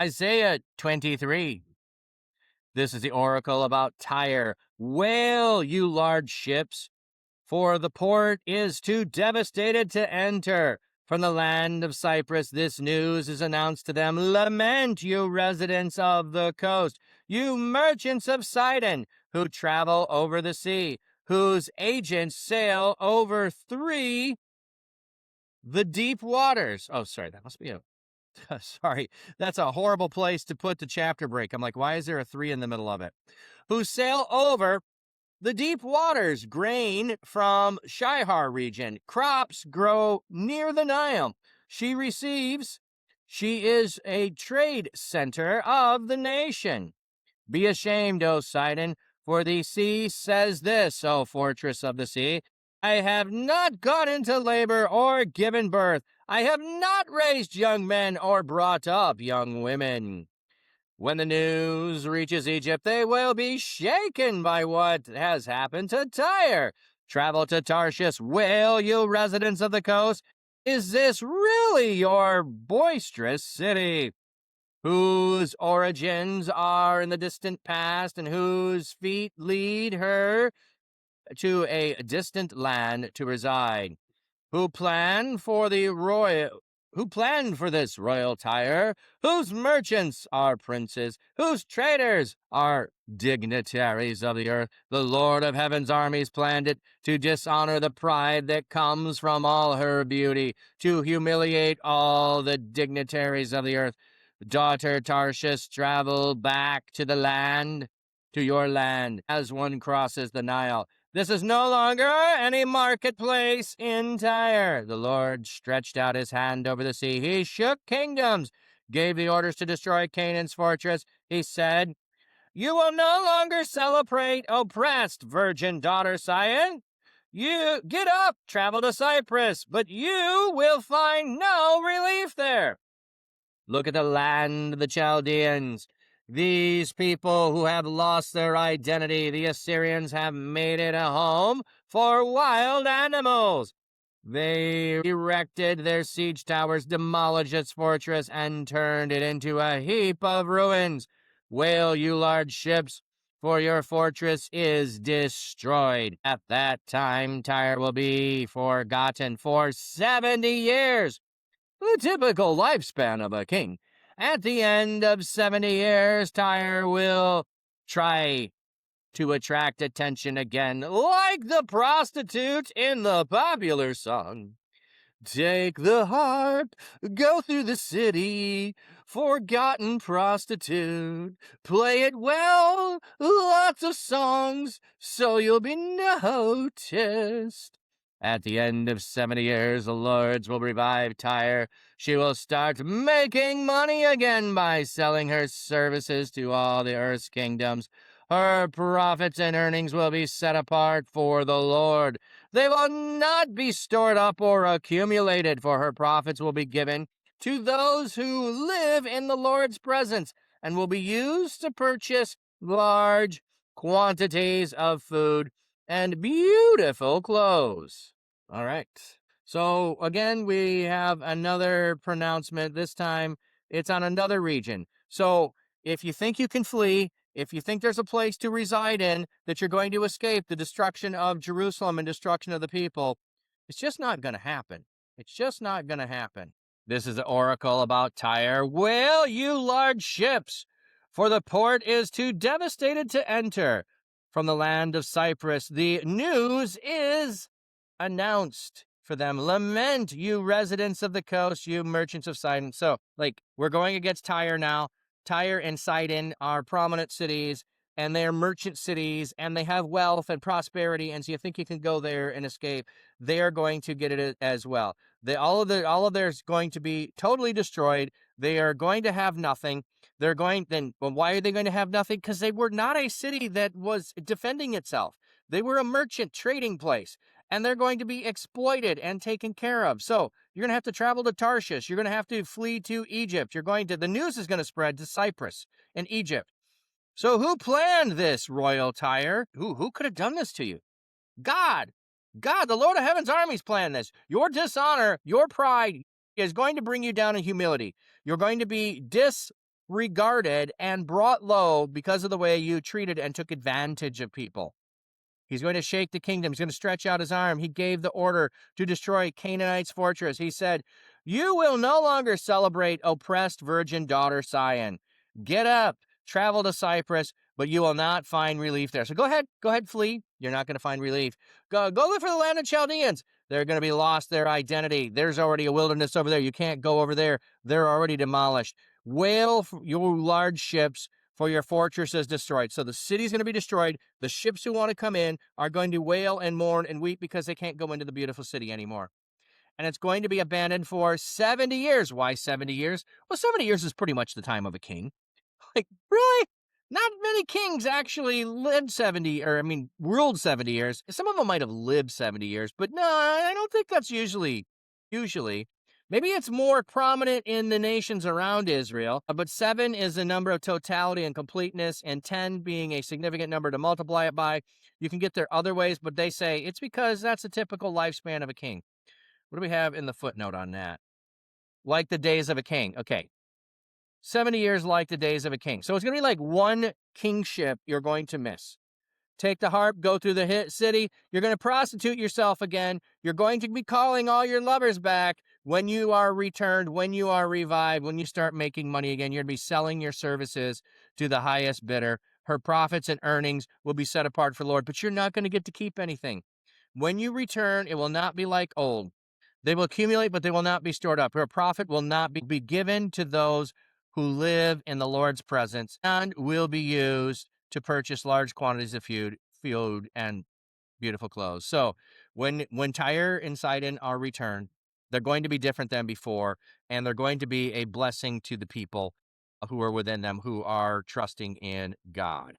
Isaiah 23. This is the oracle about Tyre. Wail, you large ships, for the port is too devastated to enter. From the land of Cyprus, this news is announced to them. Lament, you residents of the coast, you merchants of Sidon, who travel over the sea, whose agents sail over the deep waters. Oh, sorry, that must be a sorry, that's a horrible place to put the chapter break. I'm like, why is there a 3 in the middle of it? Who sail over the deep waters, grain from Shihar region. Crops grow near the Nile. She is a trade center of the nation. Be ashamed, O Sidon, for the sea says this, O fortress of the sea. I have not gone into labor or given birth. I have not raised young men or brought up young women. When the news reaches Egypt, they will be shaken by what has happened to Tyre. Travel to Tarshish, wail, you residents of the coast. Is this really your boisterous city, whose origins are in the distant past and whose feet lead her to a distant land to reside? Who planned for this royal Tyre, whose merchants are princes, whose traders are dignitaries of the earth? The Lord of heaven's armies planned it to dishonor the pride that comes from all her beauty, to humiliate all the dignitaries of the earth. Daughter Tarshish, travel back to your land, as one crosses the Nile. This is no longer any marketplace in Tyre. The Lord stretched out his hand over the sea. He shook kingdoms, gave the orders to destroy Canaan's fortress. He said, you will no longer celebrate oppressed virgin daughter Zion. You get up, travel to Cyprus, but you will find no relief there. Look at the land of the Chaldeans. These people who have lost their identity, the Assyrians have made it a home for wild animals. They erected their siege towers, demolished its fortress, and turned it into a heap of ruins. Wail, you large ships, for your fortress is destroyed. At that time, Tyre will be forgotten for 70 years. The typical lifespan of a king. At the end of 70 years, Tyre will try to attract attention again, like the prostitute in the popular song. Take the harp, go through the city, forgotten prostitute. Play it well, lots of songs, so you'll be noticed. At the end of 70 years, the Lords will revive Tyre. She will start making money again by selling her services to all the earth's kingdoms. Her profits and earnings will be set apart for the Lord. They will not be stored up or accumulated, for her profits will be given to those who live in the Lord's presence and will be used to purchase large quantities of food and beautiful clothes. All right. So again, we have another pronouncement. This time it's on another region. So if you think you can flee, if you think there's a place to reside in, that you're going to escape the destruction of Jerusalem and destruction of the people, it's just not going to happen. It's just not going to happen. This is the oracle about Tyre. Wail, you large ships, for the port is too devastated to enter. From the land of Cyprus, the news is announced for them. Lament, you residents of the coast, you merchants of Sidon. So, we're going against Tyre now. Tyre and Sidon are prominent cities, and they're merchant cities, and they have wealth and prosperity, and so you think you can go there and escape. They are going to get it as well. All of theirs going to be totally destroyed. They are going to have nothing. Why are they going to have nothing? Because they were not a city that was defending itself. They were a merchant trading place, and they're going to be exploited and taken care of. So you're going to have to travel to Tarshish. You're going to have to flee to Egypt. The news is going to spread to Cyprus and Egypt. So who planned this, royal Tyre? Who could have done this to you? God, the Lord of heaven's armies planned this. Your dishonor, your pride is going to bring you down in humility. You're going to be regarded and brought low because of the way you treated and took advantage of people. He's going to shake the kingdom. He's going to stretch out his arm. He gave the order to destroy Canaanite's fortress. He said, "You will no longer celebrate oppressed virgin daughter Zion. Get up, travel to Cyprus, but you will not find relief there." So go ahead, flee. You're not going to find relief. Go look for the land of Chaldeans. They're going to be lost their identity. There's already a wilderness over there. You can't go over there. They're already demolished. Wail for your large ships, for your fortress is destroyed. So the city's going to be destroyed. The ships who want to come in are going to wail and mourn and weep because they can't go into the beautiful city anymore. And it's going to be abandoned for 70 years. Why 70 years? Well, 70 years is pretty much the time of a king. Like, really? Not many kings actually lived 70, ruled 70 years. Some of them might have lived 70 years, but no, I don't think that's usually. Maybe it's more prominent in the nations around Israel, but 7 is a number of totality and completeness, and 10 being a significant number to multiply it by. You can get there other ways, but they say it's because that's a typical lifespan of a king. What do we have in the footnote on that? Like the days of a king. Okay. 70 years like the days of a king. So it's going to be like one kingship you're going to miss. Take the harp, go through the city. You're going to prostitute yourself again. You're going to be calling all your lovers back when you are returned, when you are revived, when you start making money again. You're going to be selling your services to the highest bidder. Her profits and earnings will be set apart for the Lord, but you're not going to get to keep anything. When you return, it will not be like old. They will accumulate, but they will not be stored up. Her profit will not be given to those who live in the Lord's presence, and will be used to purchase large quantities of food and beautiful clothes. So when Tyre and Sidon are returned, they're going to be different than before, and they're going to be a blessing to the people who are within them, who are trusting in God.